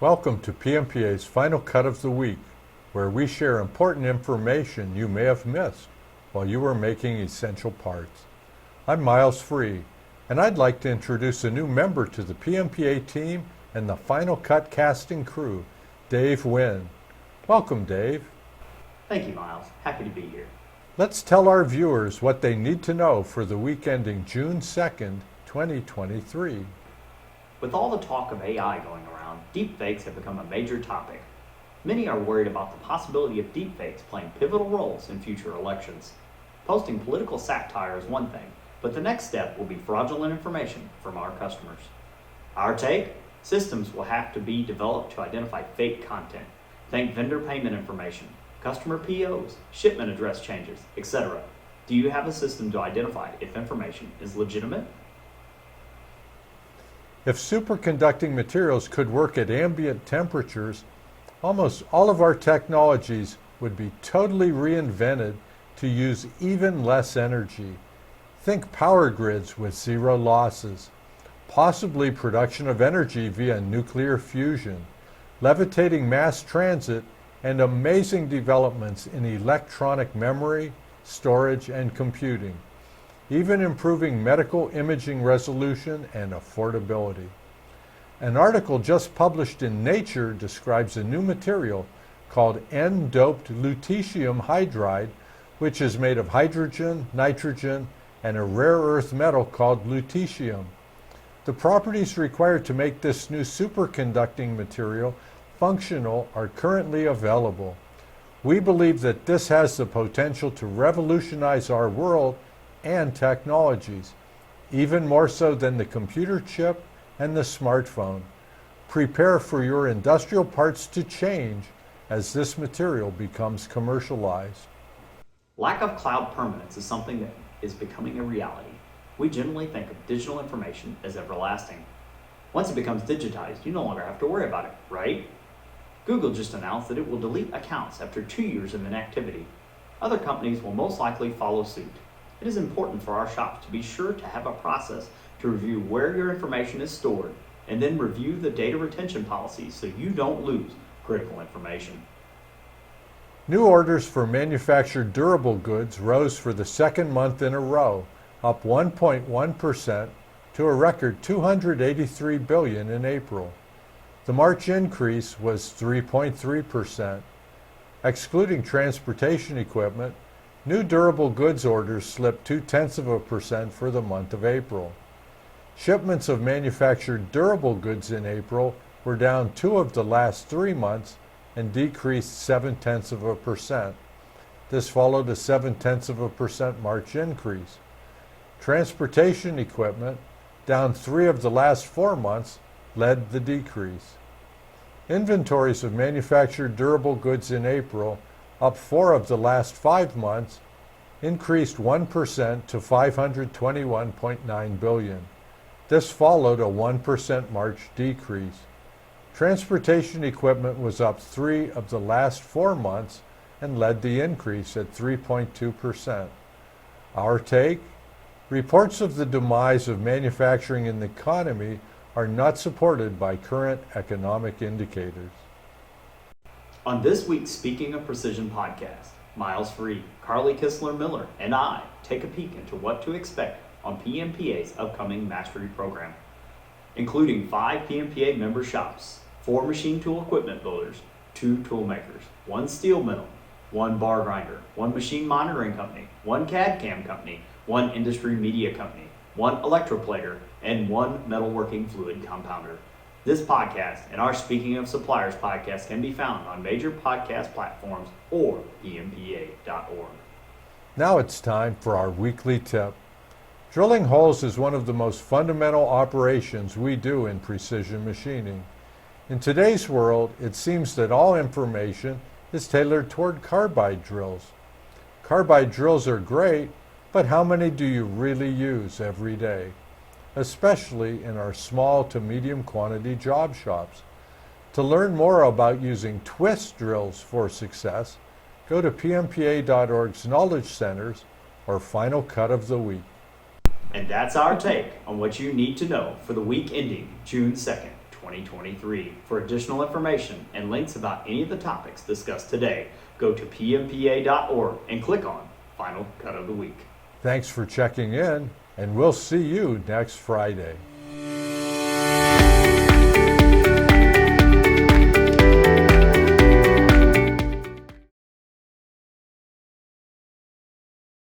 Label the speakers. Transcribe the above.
Speaker 1: Welcome to PMPA's Final Cut of the Week, where we share important information you may have missed while you were making essential parts. I'm Miles Free, and I'd like to introduce a new member to the PMPA team and the Final Cut casting crew, Dave Wynn. Welcome, Dave.
Speaker 2: Thank you, Miles. Happy to be here.
Speaker 1: Let's tell our viewers what they need to know for the week ending June 2nd, 2023.
Speaker 2: With all the talk of AI going around, deepfakes have become a major topic. Many are worried about the possibility of deepfakes playing pivotal roles in future elections. Posting political satire is one thing, but the next step will be fraudulent information from our customers. Our take? Systems will have to be developed to identify fake content. Think vendor payment information, customer POs, shipment address changes, etc. Do you have a system to identify if information is legitimate?
Speaker 1: If superconducting materials could work at ambient temperatures, almost all of our technologies would be totally reinvented to use even less energy. Think power grids with zero losses, possibly production of energy via nuclear fusion, levitating mass transit, and amazing developments in electronic memory, storage, and computing, even improving medical imaging resolution and affordability. An article just published in Nature describes a new material called N-doped lutetium hydride, which is made of hydrogen, nitrogen, and a rare earth metal called lutetium. The properties required to make this new superconducting material functional are currently available. We believe that this has the potential to revolutionize our world and technologies, even more so than the computer chip and the smartphone. Prepare for your industrial parts to change as this material becomes commercialized.
Speaker 2: Lack of cloud permanence is something that is becoming a reality. We generally think of digital information as everlasting. Once it becomes digitized, you no longer have to worry about it, right? Google just announced that it will delete accounts after 2 years of inactivity. Other companies will most likely follow suit. It is important for our shops to be sure to have a process to review where your information is stored and then review the data retention policies so you don't lose critical information.
Speaker 1: New orders for manufactured durable goods rose for the second month in a row, up 1.1% to a record $283 billion in April. The March increase was 3.3%. Excluding transportation equipment, new durable goods orders slipped 0.2% for the month of April. Shipments of manufactured durable goods in April were down 2 of the last 3 months and decreased 0.7%. This followed a 0.7% March increase. Transportation equipment, down 3 of the last 4 months, led the decrease. Inventories of manufactured durable goods in April, up 4 of the last 5 months, increased 1% to $521.9 billion. This followed a 1% March decrease. Transportation equipment was up 3 of the last 4 months and led the increase at 3.2%. Our take? Reports of the demise of manufacturing in the economy are not supported by current economic indicators.
Speaker 2: On this week's Speaking of Precision podcast, Miles Free, Carly Kistler-Miller, and I take a peek into what to expect on PMPA's upcoming Mastery program, including 5 PMPA member shops, 4 machine tool equipment builders, 2 tool makers, 1 steel mill, 1 bar grinder, 1 machine monitoring company, 1 CAD/CAM company, 1 industry media company, 1 electroplater, and 1 metalworking fluid compounder. This podcast and our Speaking of Suppliers podcast can be found on major podcast platforms or pmpa.org.
Speaker 1: Now it's time for our weekly tip. Drilling holes is one of the most fundamental operations we do in precision machining. In today's world, it seems that all information is tailored toward carbide drills. Carbide drills are great, but how many do you really use every day? Especially in our small to medium quantity job shops. To learn more about using twist drills for success, go to pmpa.org's Knowledge Centers or Final Cut of the Week.
Speaker 2: And that's our take on what you need to know for the week ending June 2nd, 2023. For additional information and links about any of the topics discussed today, go to pmpa.org and click on Final Cut of the Week.
Speaker 1: Thanks for checking in, and we'll see you next Friday.